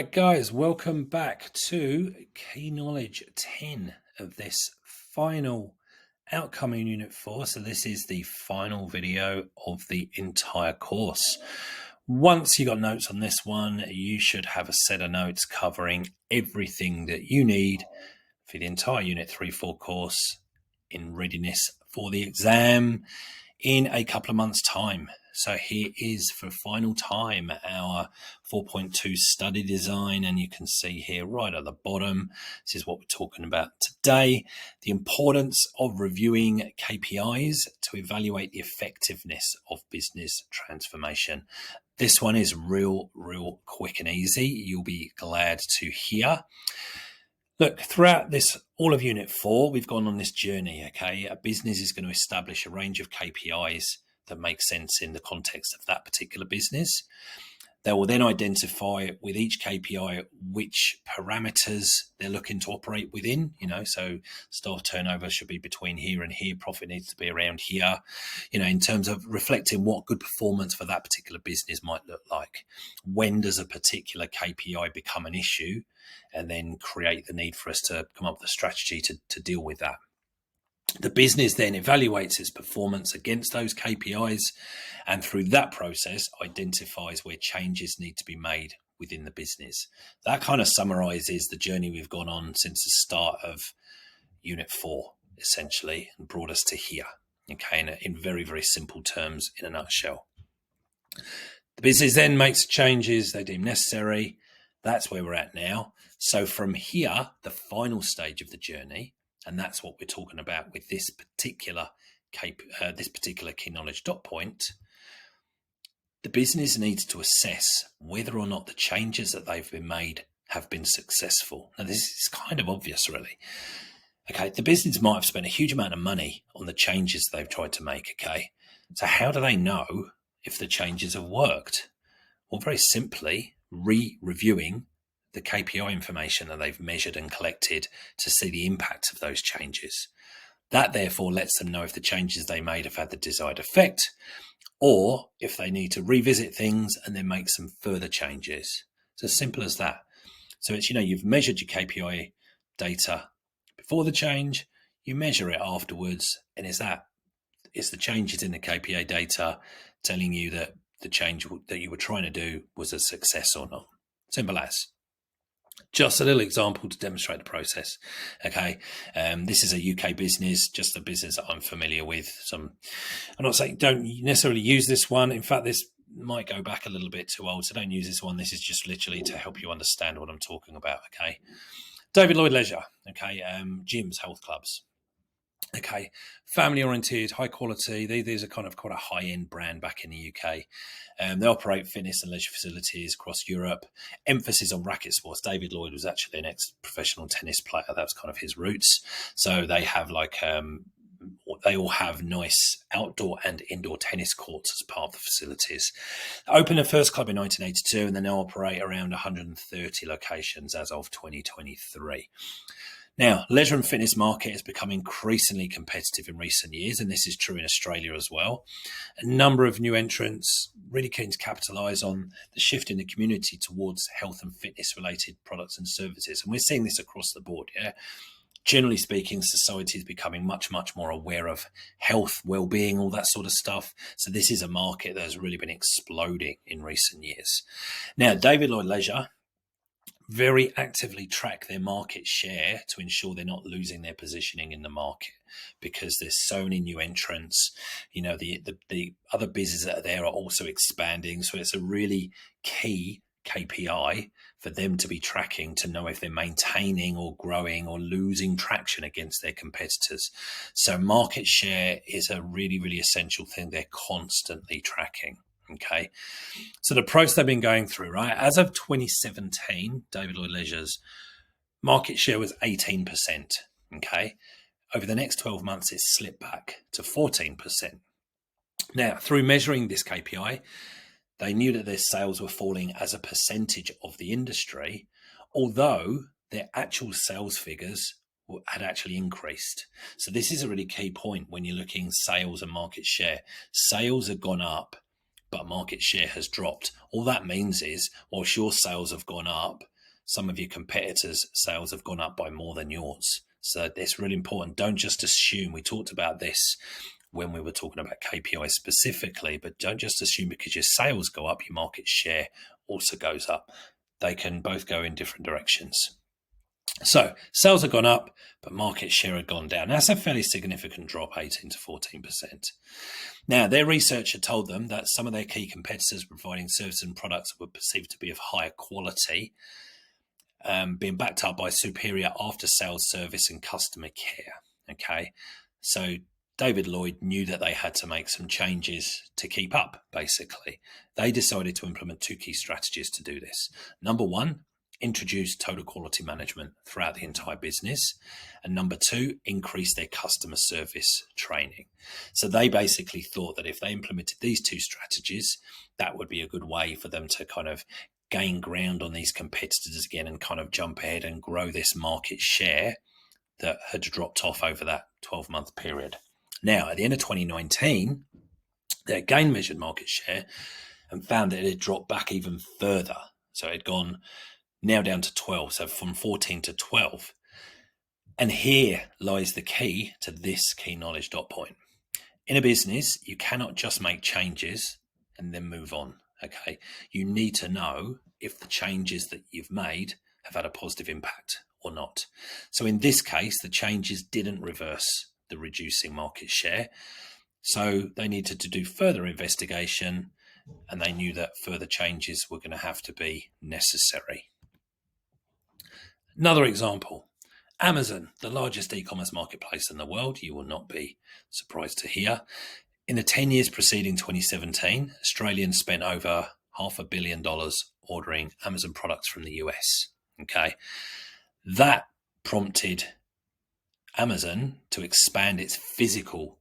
Right, guys, welcome back to Key Knowledge 10 of this final outcome in Unit 4. So this is the final video of the entire course. Once you got notes on this one, you should have a set of notes covering everything that you need for the entire Unit 3-4 course in readiness for the exam in a couple of months' time. So here is for final time our 4.2 study design, and you can see here right at the bottom, this is what we're talking about today, the importance of reviewing KPIs to evaluate the effectiveness of business transformation. This one is real quick and easy. You'll be glad to hear. Look, throughout this, all of Unit 4, we've gone on this journey, okay? A business is going to establish a range of KPIs that make sense in the context of that particular business. They will then identify with each KPI which parameters they're looking to operate within, so staff turnover should be between here and here, profit needs to be around here, in terms of reflecting what good performance for that particular business might look like. When does a particular KPI become an issue? And then create the need for us to come up with a strategy to deal with that. The business then evaluates its performance against those KPIs, and through that process identifies where changes need to be made within the business. That kind of summarizes the journey we've gone on since the start of Unit 4, essentially, and brought us to here, okay, in very, very simple terms, in a nutshell. The business then makes changes they deem necessary. That's where we're at now. So from here, the final stage of the journey, and that's what we're talking about with this particular key knowledge dot point, the business needs to assess whether or not the changes that they've been made have been successful. Now, this is kind of obvious, really. Okay, the business might have spent a huge amount of money on the changes they've tried to make, okay? So how do they know if the changes have worked? Well, very simply, reviewing the KPI information that they've measured and collected to see the impact of those changes. That therefore lets them know if the changes they made have had the desired effect, or if they need to revisit things and then make some further changes. It's as simple as that. So it's, you've measured your KPI data before the change, you measure it afterwards, and is the changes in the KPI data telling you that the change that you were trying to do was a success or not? Simple as. Just a little example to demonstrate the process. Okay, this is a UK business, just a business that I'm familiar with. I'm not saying don't necessarily use this one. In fact, this might go back a little bit too old, so don't use this one. This is just literally to help you understand what I'm talking about. Okay, David Lloyd Leisure. Okay, gyms, health clubs. Okay, family-oriented, high quality. These are kind of quite a high-end brand back in the UK. They operate fitness and leisure facilities across Europe. Emphasis on racket sports. David Lloyd was actually an ex-professional tennis player. That was kind of his roots. So they have they all have nice outdoor and indoor tennis courts as part of the facilities. Opened their first club in 1982, and they now operate around 130 locations as of 2023. Now, leisure and fitness market has become increasingly competitive in recent years, and this is true in Australia as well. A number of new entrants really keen to capitalise on the shift in the community towards health and fitness related products and services. And we're seeing this across the board. Yeah. Generally speaking, society is becoming much more aware of health, well-being, all that sort of stuff. So this is a market that has really been exploding in recent years. Now, David Lloyd Leisure very actively track their market share to ensure they're not losing their positioning in the market, because there's so many new entrants. The other businesses that are there are also expanding. So it's a really key KPI for them to be tracking to know if they're maintaining or growing or losing traction against their competitors. So market share is a really essential thing they're constantly tracking. Okay, so the process they've been going through, right? As of 2017, David Lloyd Leisure's market share was 18%. Okay, over the next 12 months, it's slipped back to 14%. Now, through measuring this KPI, they knew that their sales were falling as a percentage of the industry, although their actual sales figures had actually increased. So this is a really key point when you're looking sales and market share. Sales have gone up, but market share has dropped. All that means is, whilst your sales have gone up, some of your competitors' sales have gone up by more than yours. So it's really important. Don't just assume. We talked about this when we were talking about KPIs specifically, but don't just assume because your sales go up, your market share also goes up. They can both go in different directions. So sales have gone up, but market share had gone down. That's a fairly significant drop, 18 to 14%. Now, their research had told them that some of their key competitors providing services and products were perceived to be of higher quality, being backed up by superior after-sales service and customer care. Okay, so David Lloyd knew that they had to make some changes to keep up, basically. They decided to implement two key strategies to do this. Number one, introduce total quality management throughout the entire business. And number two, increase their customer service training. So they basically thought that if they implemented these two strategies, that would be a good way for them to kind of gain ground on these competitors again and kind of jump ahead and grow this market share that had dropped off over that 12-month period. Now, at the end of 2019, they again measured market share and found that it had dropped back even further. So it had gone now down to 12, so from 14 to 12. And here lies the key to this key knowledge dot point. In a business, you cannot just make changes and then move on, okay? You need to know if the changes that you've made have had a positive impact or not. So in this case, the changes didn't reverse the reducing market share. So they needed to do further investigation, and they knew that further changes were going to have to be necessary. Another example, Amazon, the largest e-commerce marketplace in the world. You will not be surprised to hear. In the 10 years preceding 2017, Australians spent over $500 million ordering Amazon products from the US. Okay, that prompted Amazon to expand its physical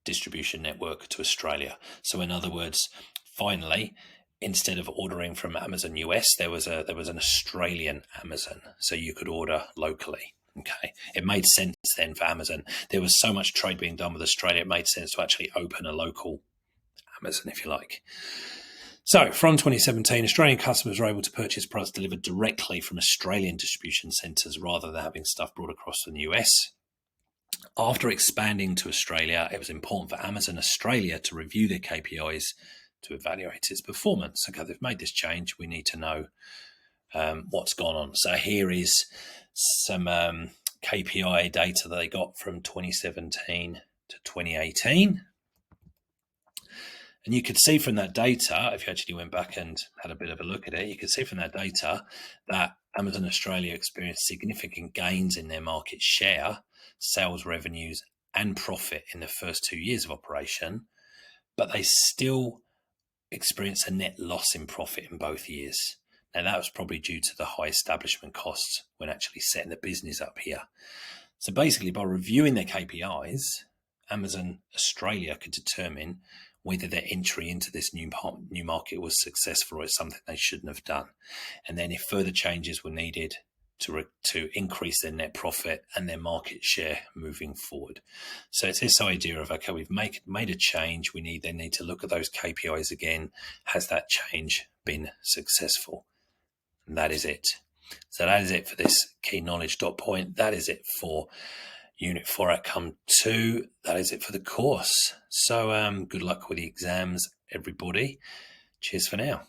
distribution network to Australia. So in other words, finally, instead of ordering from Amazon US, there was an Australian Amazon, so you could order locally. Okay, it made sense then for Amazon. There was so much trade being done with Australia, it made sense to actually open a local Amazon, if you like. So from 2017, Australian customers were able to purchase products delivered directly from Australian distribution centres rather than having stuff brought across from the US. After expanding to Australia, it was important for Amazon Australia to review their KPIs to evaluate its performance. Okay, they've made this change. We need to know what's gone on. So here is some KPI data that they got from 2017 to 2018. And you could see from that data, if you actually went back and had a bit of a look at it, you could see from that data that Amazon Australia experienced significant gains in their market share, sales revenues, and profit in the first 2 years of operation, but they still experienced a net loss in profit in both years. Now, that was probably due to the high establishment costs when actually setting the business up here. So basically, by reviewing their KPIs, Amazon Australia could determine whether their entry into this new market was successful or it's something they shouldn't have done. And then if further changes were needed to increase their net profit and their market share moving forward. So it's this idea of, okay, we've made a change. They need to look at those KPIs again. Has that change been successful? And that is it. So that is it for this key knowledge dot point. That is it for Unit 4 Outcome 2. That is it for the course. So good luck with the exams, everybody. Cheers for now.